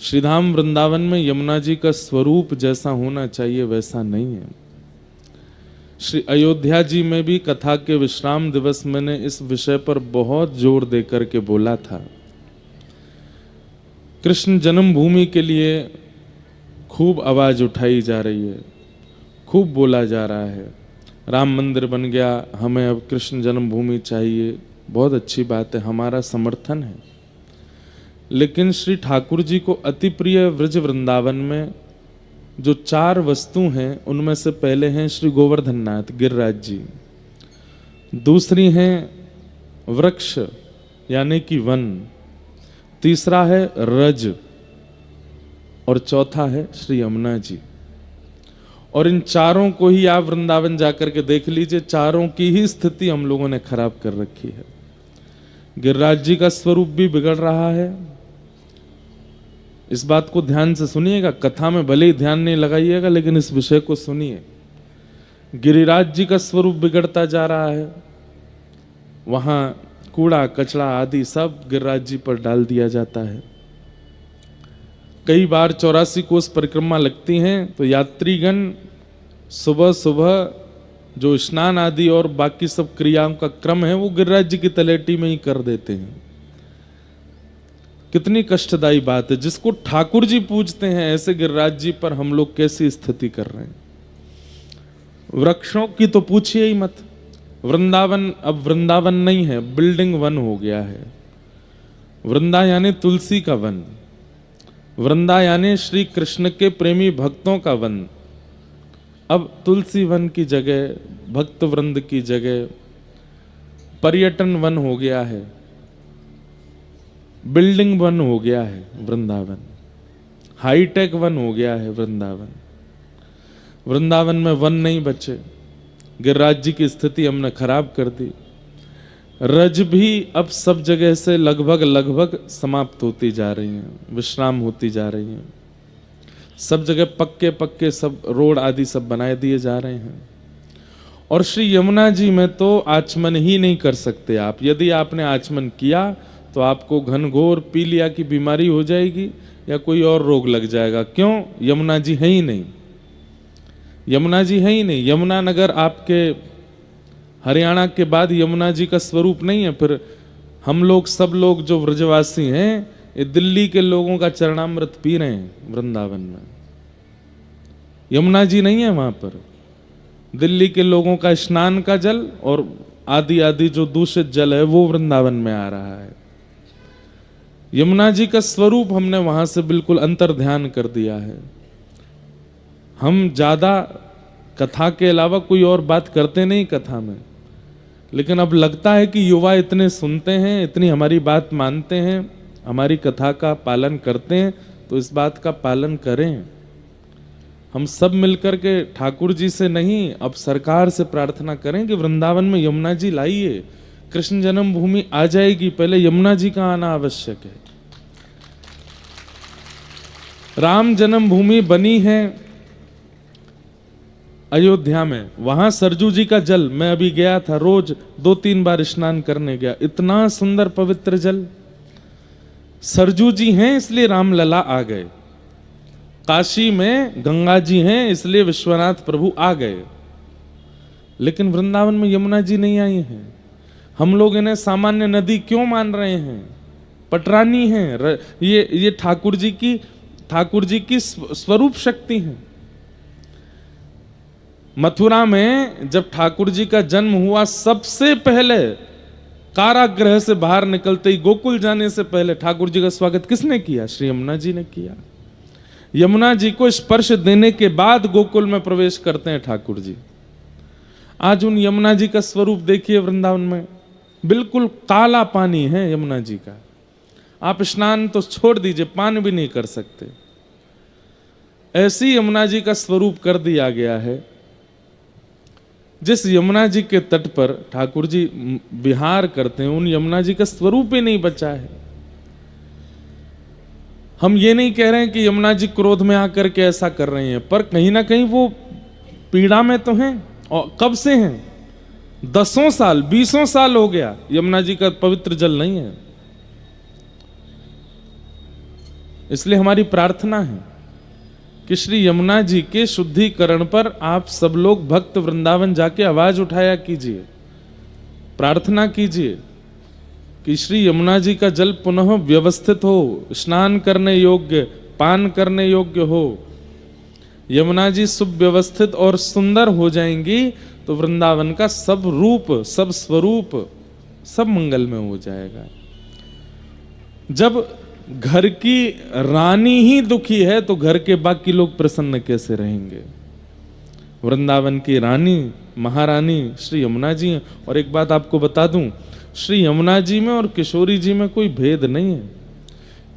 श्रीधाम वृंदावन में यमुना जी का स्वरूप जैसा होना चाहिए वैसा नहीं है। श्री अयोध्या जी में भी कथा के विश्राम दिवस मैंने इस विषय पर बहुत जोर देकर के बोला था। कृष्ण जन्मभूमि के लिए खूब आवाज उठाई जा रही है, खूब बोला जा रहा है, राम मंदिर बन गया, हमें अब कृष्ण जन्मभूमि चाहिए, बहुत अच्छी बात है, हमारा समर्थन है। लेकिन श्री ठाकुर जी को अति प्रिय व्रज वृंदावन में जो 4 वस्तु हैं उनमें से पहले हैं श्री गोवर्धन नाथ गिरिराज जी, दूसरी हैं वृक्ष यानी कि वन, तीसरा है रज और चौथा है श्री यमुना जी। और इन चारों को ही आप वृंदावन जाकर के देख लीजिए, चारों की ही स्थिति हम लोगों ने खराब कर रखी है। गिरिराज जी का स्वरूप भी बिगड़ रहा है, इस बात को ध्यान से सुनिएगा, कथा में भले ही ध्यान नहीं लगाइएगा लेकिन इस विषय को सुनिए। गिरिराज जी का स्वरूप बिगड़ता जा रहा है, वहां कूड़ा कचरा आदि सब गिरिराज जी पर डाल दिया जाता है। कई बार 84 कोस परिक्रमा लगती हैं तो यात्रीगण सुबह सुबह जो स्नान आदि और बाकी सब क्रियाओं का क्रम है वो गिरिराज जी की तलेटी में ही कर देते हैं। कितनी कष्टदायी बात है, जिसको ठाकुर जी पूजते हैं ऐसे गिरिराज जी पर हम लोग कैसी स्थिति कर रहे हैं। वृक्षों की तो पूछिए ही मत, वृंदावन अब वृंदावन नहीं है, बिल्डिंग वन हो गया है। वृंदा यानी तुलसी का वन, वृंदा यानी श्री कृष्ण के प्रेमी भक्तों का वन। अब तुलसी वन की जगह, भक्त वृंद की जगह पर्यटन वन हो गया है, बिल्डिंग वन हो गया है वृंदावन, हाईटेक वन हो गया है वृंदावन। वृंदावन में वन नहीं बचे, गिरिराज जी की स्थिति हमने खराब कर दी। रज भी अब सब जगह से लगभग समाप्त होती जा रही हैं, विश्राम होती जा रही हैं। सब जगह पक्के पक्के सब रोड आदि सब बनाए दिए जा रहे हैं। और श्री यमुना जी में तो आचमन ही नहीं कर सकते आप। यदि आपने आचमन किया तो आपको घनघोर पीलिया की बीमारी हो जाएगी या कोई और रोग लग जाएगा। क्यों? यमुना जी है ही नहीं, यमुना जी है ही नहीं। यमुना नगर आपके हरियाणा के बाद यमुना जी का स्वरूप नहीं है। फिर हम लोग सब लोग जो व्रजवासी हैं ये दिल्ली के लोगों का चरणामृत पी रहे हैं वृंदावन में, यमुना जी नहीं है वहां पर। दिल्ली के लोगों का स्नान का जल और आदि आदि जो दूषित जल है वो वृंदावन में आ रहा है। यमुना जी का स्वरूप हमने वहां से बिल्कुल अंतर ध्यान कर दिया है। हम ज्यादा कथा के अलावा कोई और बात करते नहीं कथा में, लेकिन अब लगता है कि युवा इतने सुनते हैं, इतनी हमारी बात मानते हैं, हमारी कथा का पालन करते हैं, तो इस बात का पालन करें। हम सब मिलकर के ठाकुर जी से नहीं, अब सरकार से प्रार्थना करें कि वृंदावन में यमुना जी लाइए, कृष्ण जन्मभूमि आ जाएगी, पहले यमुना जी का आना आवश्यक है। राम जन्मभूमि बनी है अयोध्या में, वहां सरजू जी का जल, मैं अभी गया था, रोज 2-3 बार स्नान करने गया, इतना सुंदर पवित्र जल। सरजू जी हैं इसलिए रामलला आ गए, काशी में गंगा जी हैं इसलिए विश्वनाथ प्रभु आ गए, लेकिन वृंदावन में यमुना जी नहीं आई हैं। हम लोग इन्हें सामान्य नदी क्यों मान रहे हैं? पटरानी हैं, ये ठाकुर जी की स्वरूप शक्ति है। मथुरा में जब ठाकुर जी का जन्म हुआ, सबसे पहले कारागृह से बाहर निकलते ही, गोकुल जाने से पहले ठाकुर जी का स्वागत किसने किया? श्री यमुना जी ने किया। यमुना जी को स्पर्श देने के बाद गोकुल में प्रवेश करते हैं ठाकुर जी। आज उन यमुना जी का स्वरूप देखिए वृंदावन में, बिल्कुल काला पानी है यमुना जी का। आप स्नान तो छोड़ दीजिए, पान भी नहीं कर सकते, ऐसी यमुना जी का स्वरूप कर दिया गया है। जिस यमुना जी के तट पर ठाकुर जी विहार करते हैं, उन यमुना जी का स्वरूप ही नहीं बचा है। हम ये नहीं कह रहे हैं कि यमुना जी क्रोध में आकर के ऐसा कर रहे हैं, पर कहीं ना कहीं वो पीड़ा में तो हैं। और कब से हैं? 10 साल 20 साल हो गया यमुना जी का पवित्र जल नहीं है। इसलिए हमारी प्रार्थना है कि श्री यमुना जी के शुद्धिकरण पर आप सब लोग भक्त वृंदावन जाके आवाज उठाया कीजिए, प्रार्थना कीजिए कि श्री यमुना जी का जल पुनः व्यवस्थित हो, स्नान करने योग्य, पान करने योग्य हो। यमुना जी सुव्यवस्थित और सुंदर हो जाएंगी तो वृंदावन का सब रूप, सब स्वरूप, सब मंगल में हो जाएगा। जब घर की रानी ही दुखी है तो घर के बाकी लोग प्रसन्न कैसे रहेंगे? वृंदावन की रानी, महारानी श्री यमुना जी हैं। और एक बात आपको बता दूं, श्री यमुना जी में और किशोरी जी में कोई भेद नहीं है।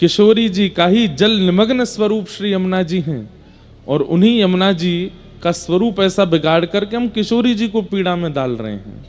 किशोरी जी का ही जल निमग्न स्वरूप श्री यमुना जी हैं और उन्हीं यमुना जी का स्वरूप ऐसा बिगाड़ करके हम किशोरी जी को पीड़ा में डाल रहे हैं।